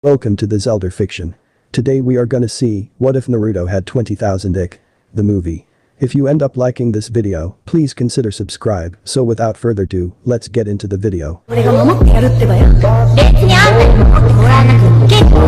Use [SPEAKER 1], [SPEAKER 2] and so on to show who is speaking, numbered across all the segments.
[SPEAKER 1] Welcome to this elder fiction. Today we are gonna see, what if Naruto had 20,000 IQ? The movie. If you end up liking this video, please consider subscribe, so without further ado, let's get into the video. 俺はもっとやるってばよ。別にあんたにもっともらわなきゃいけない。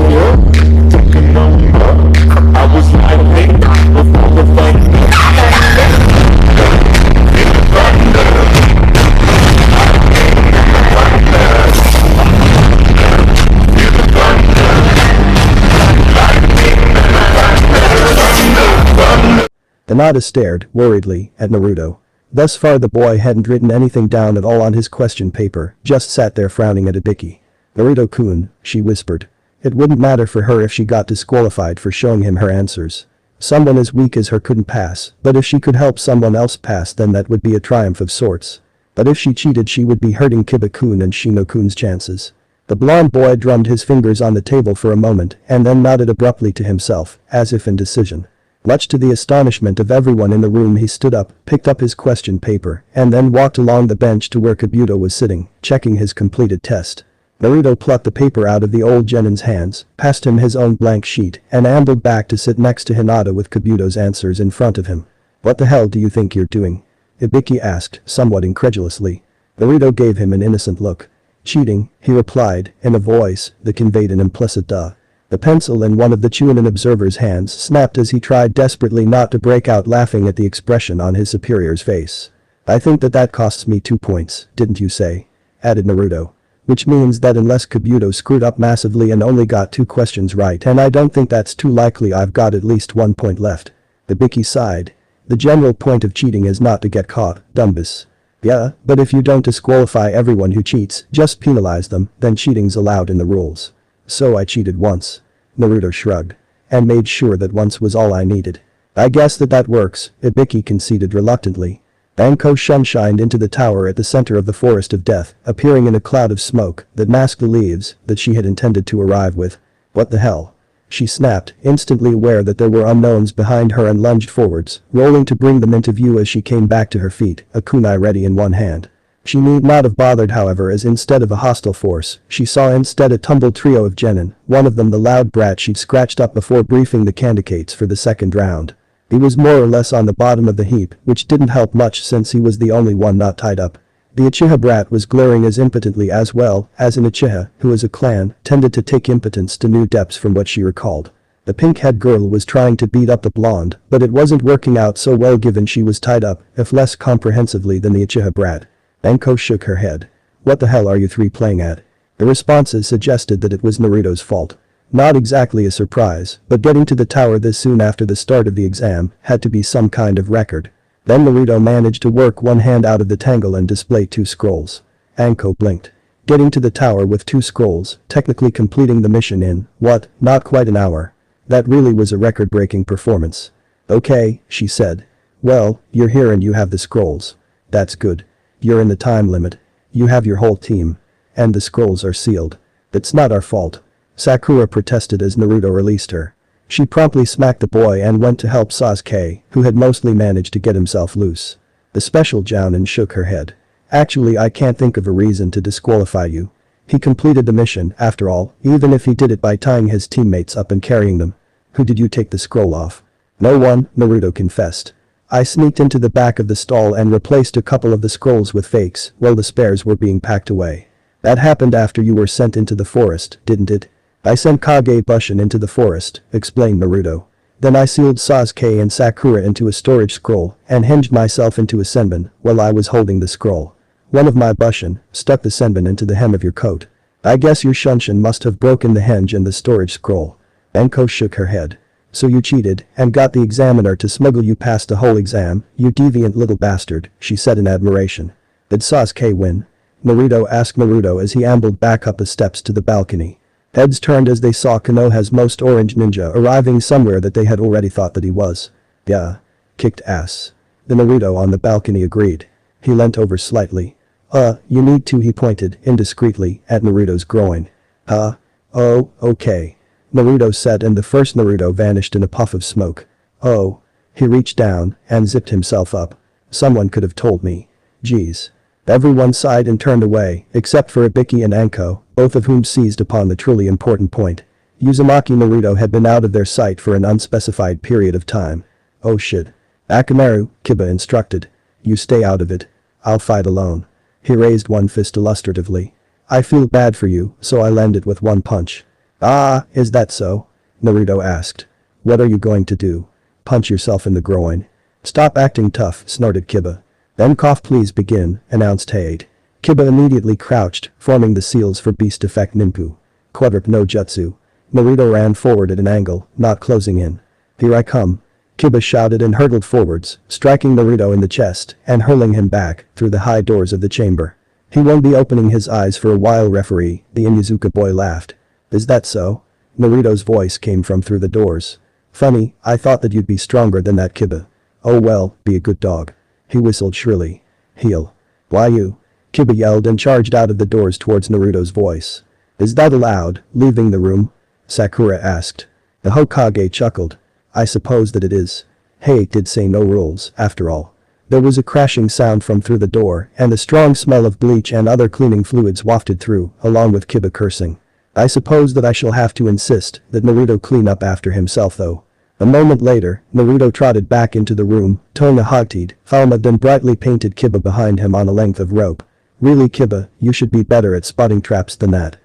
[SPEAKER 1] stared, worriedly, at Naruto. Thus far the boy hadn't written anything down at all on his question paper, just sat there frowning at Ibiki. "Naruto-kun," she whispered. It wouldn't matter for her if she got disqualified for showing him her answers. Someone as weak as her couldn't pass, but if she could help someone else pass then that would be a triumph of sorts. But if she cheated she would be hurting Kiba-kun and Shino-kun's chances. The blonde boy drummed his fingers on the table for a moment and then nodded abruptly to himself, as if in decision. Much to the astonishment of everyone in the room he stood up, picked up his question paper, and then walked along the bench to where Kabuto was sitting, checking his completed test. Naruto plucked the paper out of the old genin's hands, passed him his own blank sheet, and ambled back to sit next to Hinata with Kabuto's answers in front of him. "What the hell do you think you're doing?" Ibiki asked, somewhat incredulously. Naruto gave him an innocent look. "Cheating," he replied, in a voice that conveyed an implicit duh. The pencil in one of the Chunin observer's hands snapped as he tried desperately not to break out laughing at the expression on his superior's face. "I think that costs me 2 points, didn't you say?" added Naruto. "Which means that unless Kabuto screwed up massively and only got 2 questions right, and I don't think that's too likely, I've got at least 1 point left." Ibiki sighed. "The general point of cheating is not to get caught, Dumbus." "Yeah, but if you don't disqualify everyone who cheats, just penalize them, then cheating's allowed in the rules. So I cheated once." Naruto shrugged. "And made sure that once was all I needed." "I guess that works," Ibiki conceded reluctantly. Banko shunshined into the tower at the center of the forest of death, appearing in a cloud of smoke that masked the leaves that she had intended to arrive with. "What the hell?" she snapped, instantly aware that there were unknowns behind her, and lunged forwards, rolling to bring them into view as she came back to her feet, a kunai ready in one hand. She need not have bothered, however, as instead of a hostile force, she saw instead a tumbled trio of genin, one of them the loud brat she'd scratched up before briefing the candidates for the second round. He was more or less on the bottom of the heap, which didn't help much since he was the only one not tied up. The Uchiha brat was glaring as impotently as well as an Uchiha, who as a clan, tended to take impotence to new depths from what she recalled. The pink-haired girl was trying to beat up the blonde, but it wasn't working out so well given she was tied up, if less comprehensively than the Uchiha brat. Banko shook her head. "What the hell are you three playing at?" The responses suggested that it was Naruto's fault. Not exactly a surprise, but getting to the tower this soon after the start of the exam had to be some kind of record. Then Naruto managed to work one hand out of the tangle and display 2 scrolls. Anko blinked. Getting to the tower with 2 scrolls, technically completing the mission in, what, not quite an hour. That really was a record-breaking performance. "Okay," she said. "Well, you're here and you have the scrolls. That's good. You're in the time limit. You have your whole team. And the scrolls are sealed. That's not our fault." Sakura protested as Naruto released her. She promptly smacked the boy and went to help Sasuke, who had mostly managed to get himself loose. The special Jounin shook her head. "Actually, I can't think of a reason to disqualify you. He completed the mission, after all, even if he did it by tying his teammates up and carrying them." "Who did you take the scroll off?" "No one," Naruto confessed. "I sneaked into the back of the stall and replaced a couple of the scrolls with fakes while the spares were being packed away. That happened after you were sent into the forest, didn't it?" "I sent Kage Bushin into the forest," explained Naruto. "Then I sealed Sasuke and Sakura into a storage scroll and hinged myself into a senbon while I was holding the scroll. One of my Bushin stuck the senbon into the hem of your coat. I guess your Shunshin must have broken the hinge in the storage scroll." Banko shook her head. "So you cheated and got the examiner to smuggle you past the whole exam, you deviant little bastard," she said in admiration. "Did Sasuke win?" Naruto asked Naruto as he ambled back up the steps to the balcony. Heads turned as they saw Konoha's most orange ninja arriving somewhere that they had already thought that he was. "Yeah. Kicked ass." The Naruto on the balcony agreed. He leant over slightly. You need to," he pointed indiscreetly at Naruto's groin. "Huh? Oh, okay." Naruto said, and the first Naruto vanished in a puff of smoke. "Oh." He reached down and zipped himself up. "Someone could have told me. Geez. Everyone sighed and turned away, except for Ibiki and Anko, both of whom seized upon the truly important point. Uzumaki Naruto had been out of their sight for an unspecified period of time. Oh shit. Akamaru, Kiba instructed. You stay out of it. I'll fight alone. He raised one fist illustratively. I feel bad for you, so I'll end it with one punch. Ah, is that so? Naruto asked. What are you going to do? Punch yourself in the groin. Stop acting tough, snorted Kiba. Then cough please begin, announced Hayate. Kiba immediately crouched, forming the seals for Beast Effect Ninpu. Quadrup no Jutsu. Naruto ran forward at an angle, not closing in. Here I come. Kiba shouted and hurtled forwards, striking Naruto in the chest and hurling him back through the high doors of the chamber. He won't be opening his eyes for a while, referee, the Inuzuka boy laughed. Is that so? Naruto's voice came from through the doors. Funny, I thought that you'd be stronger than that, Kiba. Oh well, be a good dog. He whistled shrilly. Heal. Why you? Kiba yelled and charged out of the doors towards Naruto's voice. Is that allowed, leaving the room? Sakura asked. The Hokage chuckled. I suppose that it is. Hey, did say no rules, after all. There was a crashing sound from through the door and the strong smell of bleach and other cleaning fluids wafted through, along with Kiba cursing. I suppose that I shall have to insist that Naruto clean up after himself though. A moment later, Naruto trotted back into the room, towing a hog-teed, helmet and brightly painted Kiba behind him on a length of rope. Really Kiba, you should be better at spotting traps than that.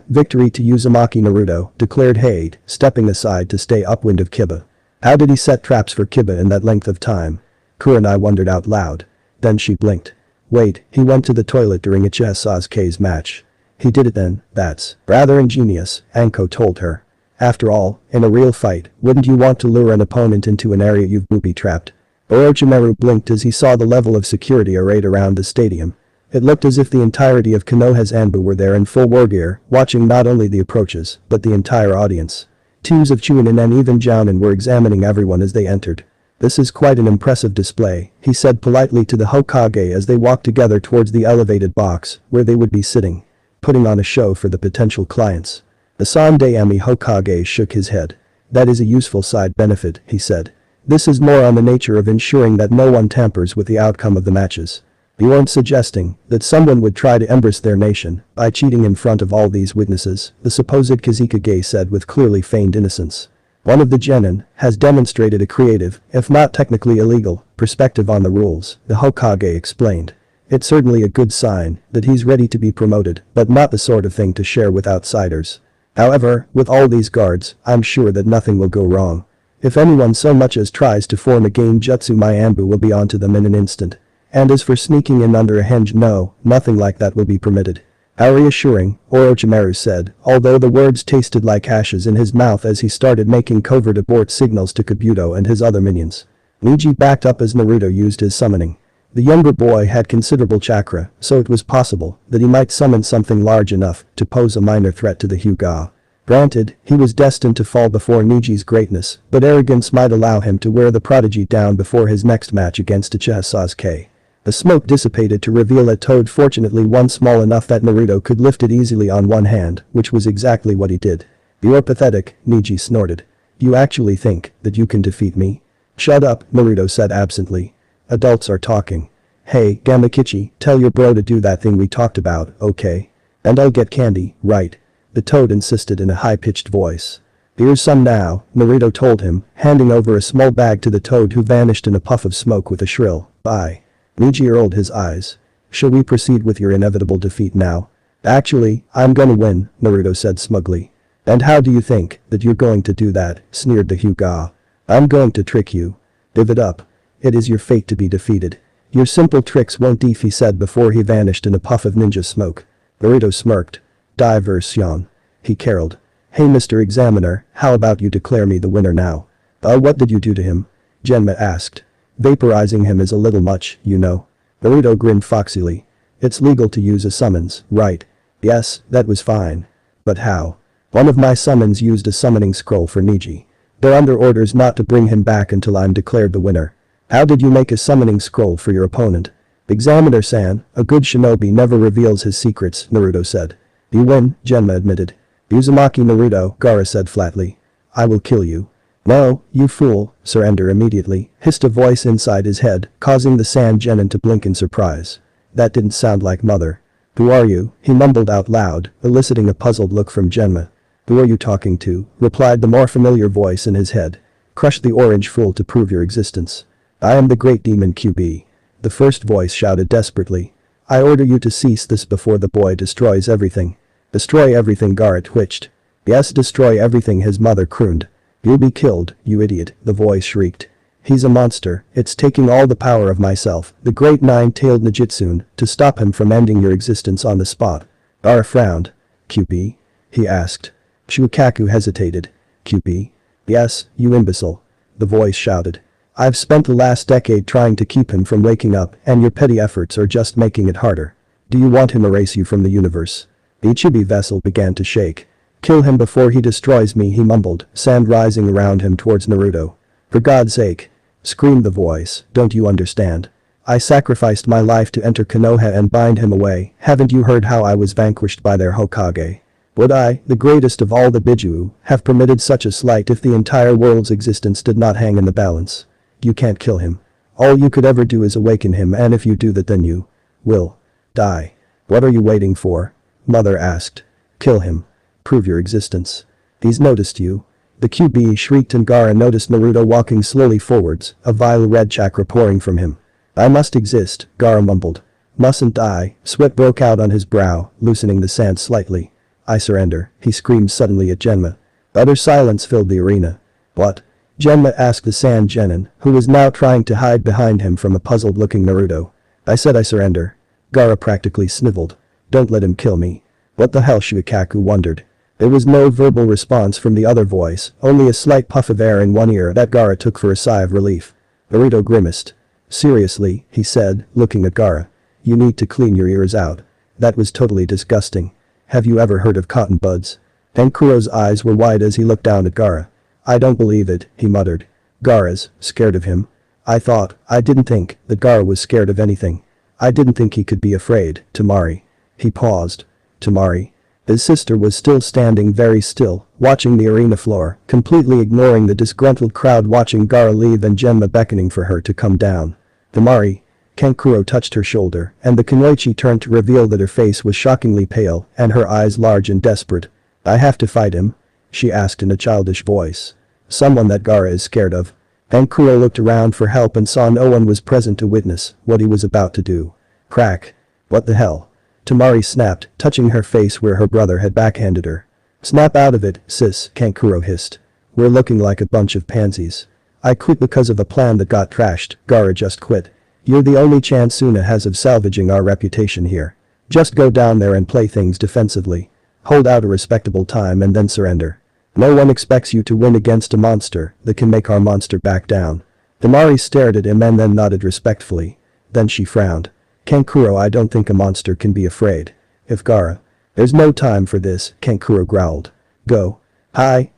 [SPEAKER 1] Victory to Uzumaki Naruto, declared Hayate, stepping aside to stay upwind of Kiba. How did he set traps for Kiba in that length of time? Kurenai wondered out loud. Then she blinked. Wait, he went to the toilet during a Sasuke's match. He did it then, that's rather ingenious, Anko told her. After all, in a real fight, wouldn't you want to lure an opponent into an area you've booby-trapped? Orochimaru blinked as he saw the level of security arrayed around the stadium. It looked as if the entirety of Konoha's Anbu were there in full war gear, watching not only the approaches, but the entire audience. Teams of Chunin and even Jounin were examining everyone as they entered. This is quite an impressive display, he said politely to the Hokage as they walked together towards the elevated box, where they would be sitting. Putting on a show for the potential clients. The Sandaime Hokage shook his head. That is a useful side benefit, he said. This is more on the nature of ensuring that no one tampers with the outcome of the matches. You aren't suggesting that someone would try to embarrass their nation by cheating in front of all these witnesses, the supposed Kazekage said with clearly feigned innocence. One of the genin has demonstrated a creative, if not technically illegal, perspective on the rules, the Hokage explained. It's certainly a good sign that he's ready to be promoted, but not the sort of thing to share with outsiders. However, with all these guards, I'm sure that nothing will go wrong. If anyone so much as tries to form a genjutsu, my Anbu will be onto them in an instant. And as for sneaking in under a henge, no, nothing like that will be permitted. How reassuring, Orochimaru said, although the words tasted like ashes in his mouth as he started making covert abort signals to Kabuto and his other minions. Neji backed up as Naruto used his summoning. The younger boy had considerable chakra, so it was possible that he might summon something large enough to pose a minor threat to the Hyuga. Granted, he was destined to fall before Niji's greatness, but arrogance might allow him to wear the prodigy down before his next match against Uchiha Sasuke. The smoke dissipated to reveal a toad, fortunately one small enough that Naruto could lift it easily on one hand, which was exactly what he did. You're pathetic, Niji snorted. You actually think that you can defeat me? Shut up, Naruto said absently. Adults are talking. Hey, Gamakichi, tell your bro to do that thing we talked about, okay? And I'll get candy, right? The toad insisted in a high-pitched voice. Here's some now, Naruto told him, handing over a small bag to the toad who vanished in a puff of smoke with a shrill, bye. Niji rolled his eyes. Shall we proceed with your inevitable defeat now? Actually, I'm gonna win, Naruto said smugly. And how do you think that you're going to do that, sneered the Hyuga. I'm going to trick you. Give it up. It is your fate to be defeated. Your simple tricks won't def, he said before he vanished in a puff of ninja smoke. Naruto smirked. Diversion. He caroled. Hey Mr. Examiner, how about you declare me the winner now? What did you do to him? Genma asked. Vaporizing him is a little much, you know. Naruto grinned foxily. It's legal to use a summons, right? Yes, that was fine. But how? One of my summons used a summoning scroll for Niji. They're under orders not to bring him back until I'm declared the winner. How did you make a summoning scroll for your opponent? Examiner-san, a good shinobi never reveals his secrets, Naruto said. You win, Genma admitted. Uzumaki Naruto, Gaara said flatly. I will kill you. No, you fool, surrender immediately, hissed a voice inside his head, causing the Sand Genin to blink in surprise. That didn't sound like mother. Who are you? He mumbled out loud, eliciting a puzzled look from Genma. Who are you talking to? Replied the more familiar voice in his head. Crush the orange fool to prove your existence. I am the great demon QB. The first voice shouted desperately. I order you to cease this before the boy destroys everything. Destroy everything, Gaara twitched. Yes, destroy everything, his mother crooned. You'll be killed, you idiot, the voice shrieked. He's a monster, it's taking all the power of myself, the great nine-tailed Najitsun, to stop him from ending your existence on the spot. Gaara frowned. QB? He asked. Shukaku hesitated. QB? Yes, you imbecile. The voice shouted. I've spent the last decade trying to keep him from waking up, and your petty efforts are just making it harder. Do you want him to erase you from the universe? The Ichibi vessel began to shake. Kill him before he destroys me, he mumbled, sand rising around him towards Naruto. For God's sake. Screamed the voice, don't you understand? I sacrificed my life to enter Konoha and bind him away, haven't you heard how I was vanquished by their Hokage? Would I, the greatest of all the Biju, have permitted such a slight if the entire world's existence did not hang in the balance? You can't kill him. All you could ever do is awaken him, and if you do that then you will die. What are you waiting for? Mother asked. Kill him. Prove your existence. He's noticed you. The QB shrieked and Gaara noticed Naruto walking slowly forwards, a vile red chakra pouring from him. I must exist, Gaara mumbled. Mustn't I? Sweat broke out on his brow, loosening the sand slightly. I surrender, he screamed suddenly at Genma. Utter silence filled the arena. What? Genma asked the Sand Genin, who was now trying to hide behind him from a puzzled-looking Naruto. I said I surrender. Gaara practically sniveled. Don't let him kill me. What the hell, Shukaku wondered. There was no verbal response from the other voice, only a slight puff of air in one ear that Gaara took for a sigh of relief. Naruto grimaced. Seriously, he said, looking at Gaara. You need to clean your ears out. That was totally disgusting. Have you ever heard of cotton buds? Tenkuro's eyes were wide as he looked down at Gaara. I don't believe it, he muttered. Gaara's scared of him. I didn't think that Gaara was scared of anything. I didn't think he could be afraid, Temari. He paused. Temari. His sister was still standing very still, watching the arena floor, completely ignoring the disgruntled crowd watching Gaara leave and Genma beckoning for her to come down. Temari. Kankuro touched her shoulder, and the Kunoichi turned to reveal that her face was shockingly pale and her eyes large and desperate. I have to fight him? She asked in a childish voice. Someone that Gaara is scared of. Kankuro looked around for help and saw no one was present to witness what he was about to do. Crack. What the hell? Temari snapped, touching her face where her brother had backhanded her. Snap out of it, sis, Kankuro hissed. We're looking like a bunch of pansies. I quit because of a plan that got trashed, Gaara just quit. You're the only chance Suna has of salvaging our reputation here. Just go down there and play things defensively. Hold out a respectable time and then surrender. No one expects you to win against a monster that can make our monster back down. Temari stared at him and then nodded respectfully. Then she frowned. Kankuro, I don't think a monster can be afraid. If Gaara. There's no time for this, Kankuro growled. Go. Hi,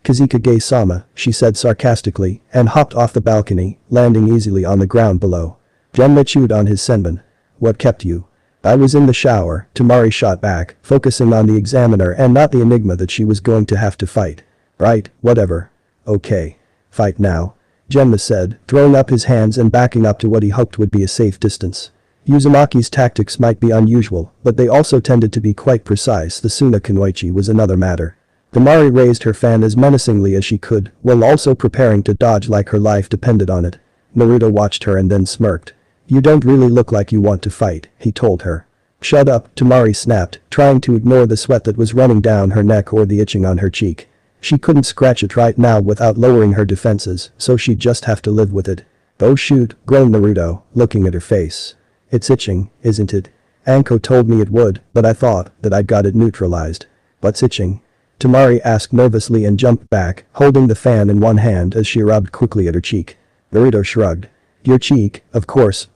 [SPEAKER 1] Kazekage-sama, she said sarcastically, and hopped off the balcony, landing easily on the ground below. Genma chewed on his senbon. What kept you? I was in the shower, Temari shot back, focusing on the examiner and not the enigma that she was going to have to fight. Right, whatever. Okay. Fight now. Genma said, throwing up his hands and backing up to what he hoped would be a safe distance. Uzumaki's tactics might be unusual, but they also tended to be quite precise. The Suna Kunoichi was another matter. Temari raised her fan as menacingly as she could, while also preparing to dodge like her life depended on it. Naruto watched her and then smirked. You don't really look like you want to fight, he told her. Shut up, Temari snapped, trying to ignore the sweat that was running down her neck or the itching on her cheek. She couldn't scratch it right now without lowering her defenses, so she'd just have to live with it. Oh shoot, groaned Naruto, looking at her face. It's itching, isn't it? Anko told me it would, but I thought that I'd got it neutralized. What's itching? Temari asked nervously and jumped back, holding the fan in one hand as she rubbed quickly at her cheek. Naruto shrugged. Your cheek, of course,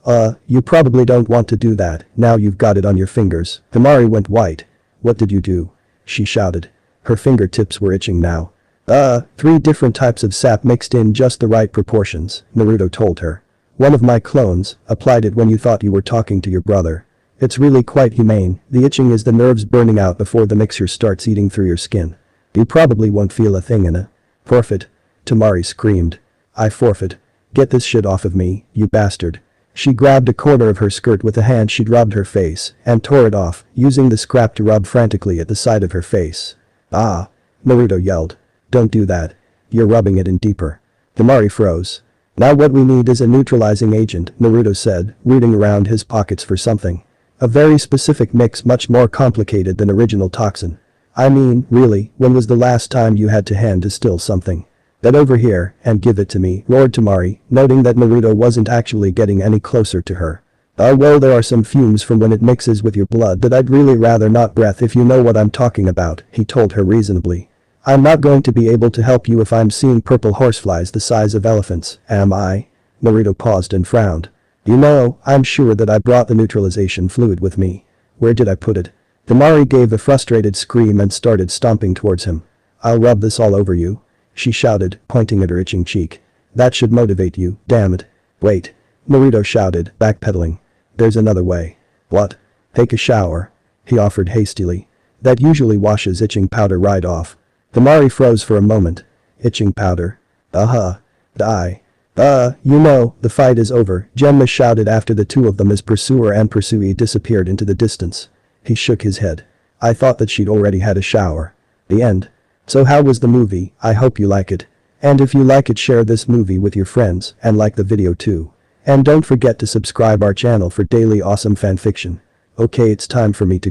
[SPEAKER 1] you probably don't want to do that, now you've got it on your fingers. Temari went white. What did you do? She shouted. Her fingertips were itching now. 3 different types of sap mixed in just the right proportions, Naruto told her. One of my clones applied it when you thought you were talking to your brother. It's really quite humane, the itching is the nerves burning out before the mixture starts eating through your skin. You probably won't feel a thing in a forfeit. Temari screamed. I forfeit. Get this shit off of me, you bastard. She grabbed a corner of her skirt with a hand she'd rubbed her face and tore it off, using the scrap to rub frantically at the side of her face. Ah! Naruto yelled. Don't do that. You're rubbing it in deeper. Temari froze. Now what we need is a neutralizing agent, Naruto said, rooting around his pockets for something. A very specific mix, much more complicated than original toxin. I mean, really, when was the last time you had to hand distill something? That over here, and give it to me, roared Temari, noting that Naruto wasn't actually getting any closer to her. Oh well, there are some fumes from when it mixes with your blood that I'd really rather not breath if you know what I'm talking about, he told her reasonably. I'm not going to be able to help you if I'm seeing purple horseflies the size of elephants, am I? Naruto paused and frowned. You know, I'm sure that I brought the neutralization fluid with me. Where did I put it? Temari gave a frustrated scream and started stomping towards him. I'll rub this all over you, she shouted, pointing at her itching cheek. That should motivate you, damn it. Wait. Naruto shouted, backpedaling. There's another way. What? Take a shower. He offered hastily. That usually washes itching powder right off. Temari froze for a moment. Itching powder. Die. You know, the fight is over, Genma shouted after the two of them as pursuer and pursuee disappeared into the distance. He shook his head. I thought that she'd already had a shower. The end. So how was the movie? I hope you like it. And if you like it, share this movie with your friends and like the video too. And don't forget to subscribe our channel for daily awesome fanfiction. Okay, it's time for me to go.